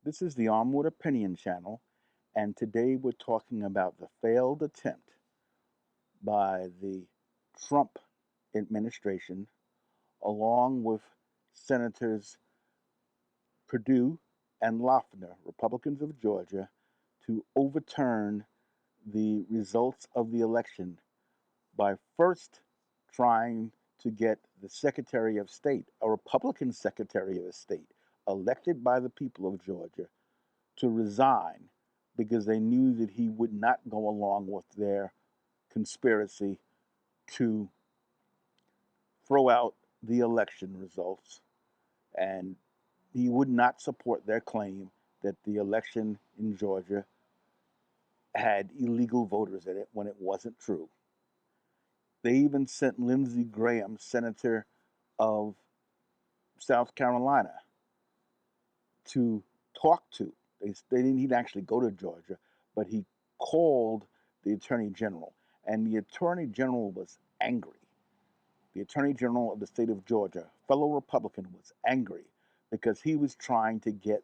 This is the Armwood Opinion Channel, and today we're talking about the failed attempt by the Trump administration, along with Senators Perdue and Loeffler, Republicans of Georgia, to overturn the results of the election by first trying to get the Secretary of State, a Republican Secretary of State, elected by the people of Georgia, to resign because they knew that he would not go along with their conspiracy to throw out the election results, and he would not support their claim that the election in Georgia had illegal voters in it when it wasn't true. They even sent Lindsey Graham, senator of South Carolina, to talk to. They didn't even actually go to Georgia, but he called the attorney general, and the attorney general was angry. The attorney general of the state of Georgia, fellow Republican, was angry because he was trying to get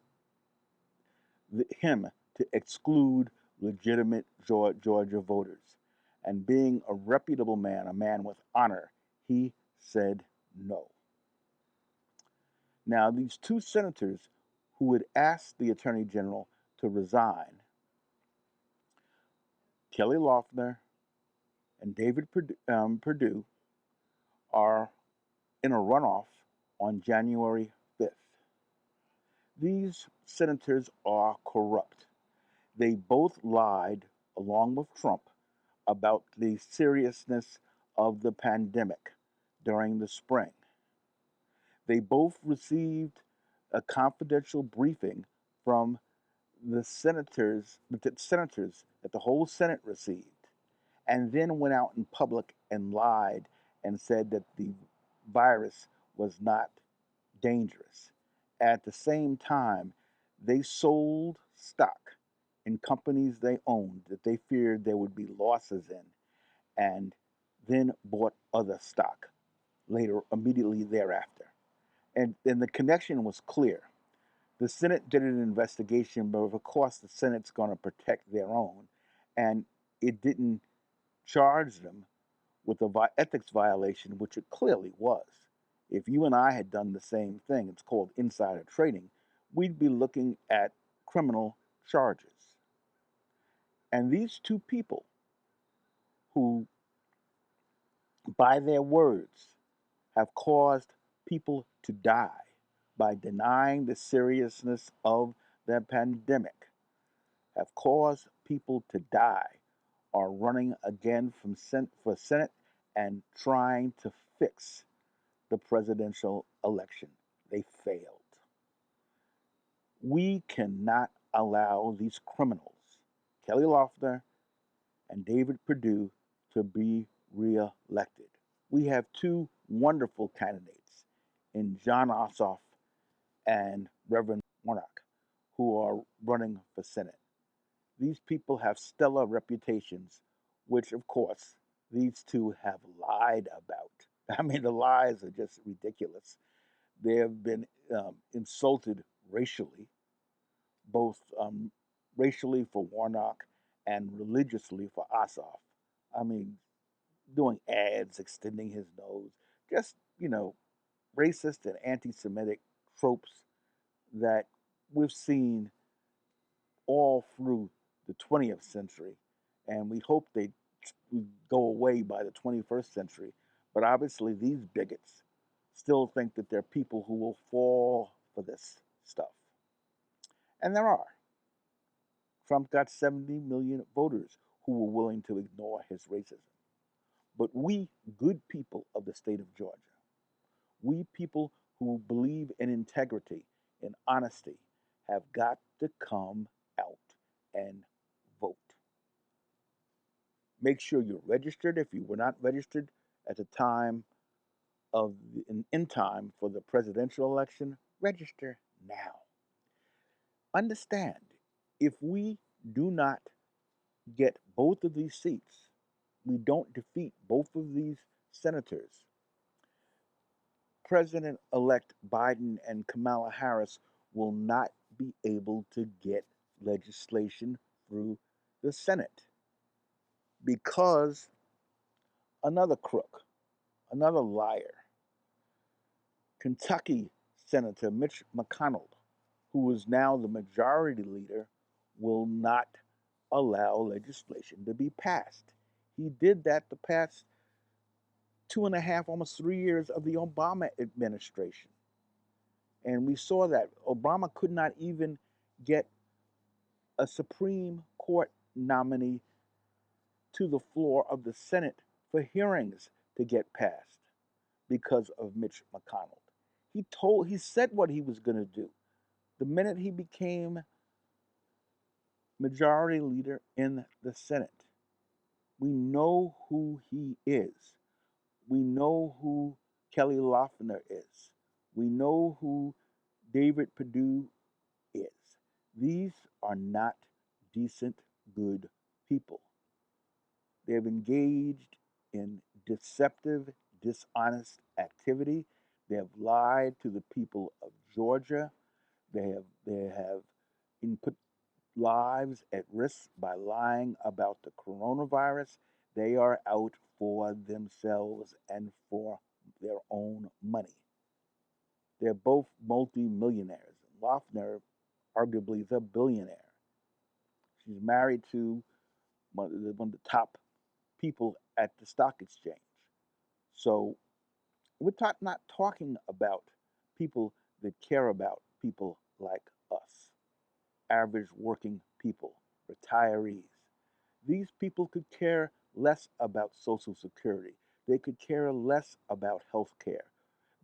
him to exclude legitimate Georgia voters. And being a reputable man, a man with honor, he said no. Now, these two senators who had asked the attorney general to resign, Kelly Loeffler and David Perdue, are in a runoff on January 5th. These senators are corrupt. They both lied, along with Trump, about the seriousness of the pandemic during the spring. They both received a confidential briefing from the senators that the whole Senate received, and then went out in public and lied and said that the virus was not dangerous. At the same time, they sold stock in companies they owned that they feared there would be losses in, and then bought other stock later, immediately thereafter. And the connection was clear. The Senate did an investigation, but of course the Senate's going to protect their own, and it didn't charge them with a ethics violation, which it clearly was. If you and I had done the same thing, it's called insider trading, we'd be looking at criminal charges. And these two people who, by their words, have caused people to die by denying the seriousness of the pandemic, have caused people to die, are running again for Senate and trying to fix the presidential election. They failed. We cannot allow these criminals, Kelly Loeffler and David Perdue, to be reelected. We have two wonderful candidates in Jon Ossoff and Reverend Warnock, who are running for Senate. These people have stellar reputations, which, of course, these two have lied about. I mean, the lies are just ridiculous. They have been insulted racially, both racially for Warnock and religiously for Ossoff. I mean, doing ads, extending his nose, just, racist and anti Semitic tropes that we've seen all through the 20th century. And we hope they go away by the 21st century. But obviously, these bigots still think that there are people who will fall for this stuff. And there are. Trump got 70 million voters who were willing to ignore his racism. But we, good people of the state of Georgia, we people who believe in integrity and honesty, have got to come out and vote. Make sure you're registered if you were not registered at the time in time for the presidential election. Register now. Understand, if we do not get both of these seats, we don't defeat both of these senators, President elect Biden and Kamala Harris will not be able to get legislation through the Senate because another crook, another liar, Kentucky Senator Mitch McConnell, who is now the majority leader, will not allow legislation to be passed. He did that the past 2.5, almost 3 years of the Obama administration. And we saw that Obama could not even get a Supreme Court nominee to the floor of the Senate for hearings to get passed because of Mitch McConnell. He said what he was going to do. The minute he became majority leader in the Senate, we know who he is. We know who Kelly Loeffler is. We know who David Perdue is. These are not decent, good people. They have engaged in deceptive, dishonest activity. They have lied to the people of Georgia. They have put lives at risk by lying about the coronavirus. They are out for themselves and for their own money. They're both multimillionaires. Loeffler arguably is a billionaire. She's married to one of the top people at the stock exchange. So we're not talking about people that care about people like us, average working people, retirees. These people could care less about Social Security. They could care less about health care.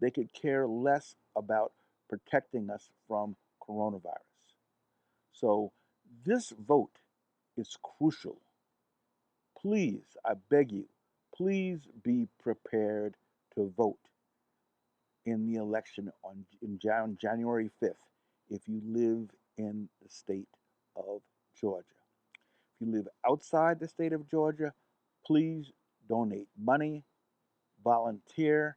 They could care less about protecting us from coronavirus. So this vote is crucial. Please, I beg you, please be prepared to vote in the election in January 5th if you live in the state of Georgia. If you live outside the state of Georgia, please donate money, volunteer.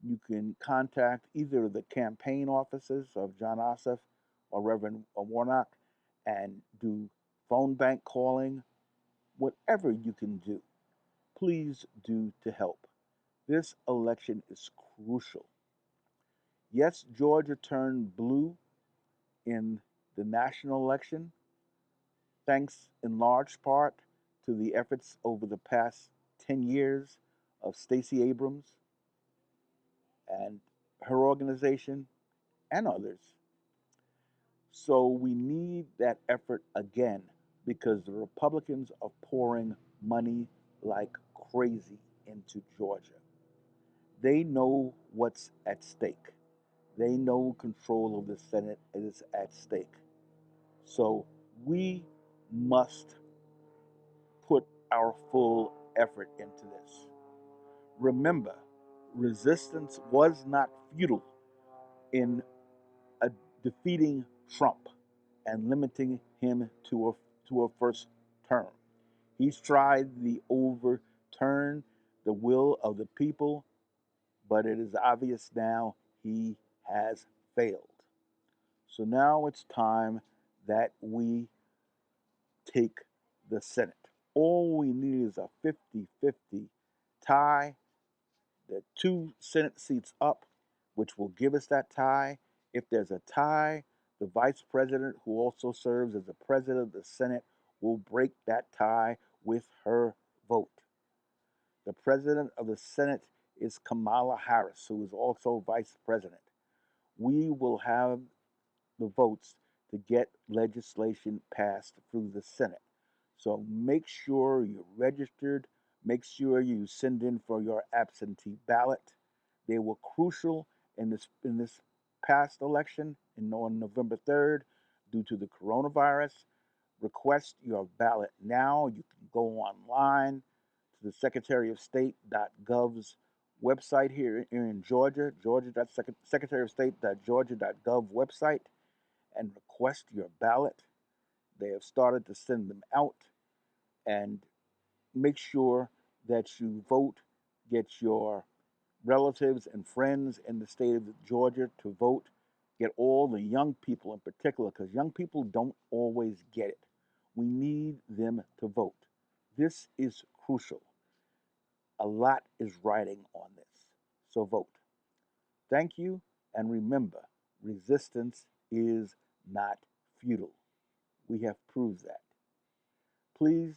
You can contact either the campaign offices of Jon Ossoff or Reverend Warnock and do phone bank calling, whatever you can do. Please do to help. This election is crucial. Yes, Georgia turned blue in the national election, thanks in large part to the efforts over the past 10 years of Stacey Abrams and her organization and others. So we need that effort again because the Republicans are pouring money like crazy into Georgia. They know what's at stake. They know control of the Senate is at stake. So we must put our full effort into this. Remember, resistance was not futile in defeating Trump and limiting him to a first term. He's tried to overturn the will of the people, but it is obvious now he has failed. So now it's time that we take the Senate. All we need is a 50-50 tie, the two Senate seats up, which will give us that tie. If there's a tie, the vice president, who also serves as the president of the Senate, will break that tie with her vote. The president of the Senate is Kamala Harris, who is also vice president. We will have the votes to get legislation passed through the Senate. So make sure you're registered. Make sure you send in for your absentee ballot. They were crucial in this past election on November 3rd due to the coronavirus. Request your ballot now. You can go online to the Secretary of State.gov's website here in Georgia, Secretary of State.georgia.gov website, and request your ballot. They have started to send them out, and make sure that you vote. Get your relatives and friends in the state of Georgia to vote get all the young people in particular, because young people don't always get it. We need them to vote. This is crucial. A lot is riding on this. So vote. Thank you, and remember, resistance is not futile. We have proved that. Please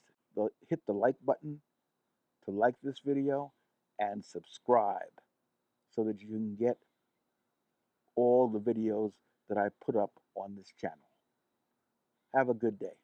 hit the like button to like this video and subscribe so that you can get all the videos that I put up on this channel. Have a good day.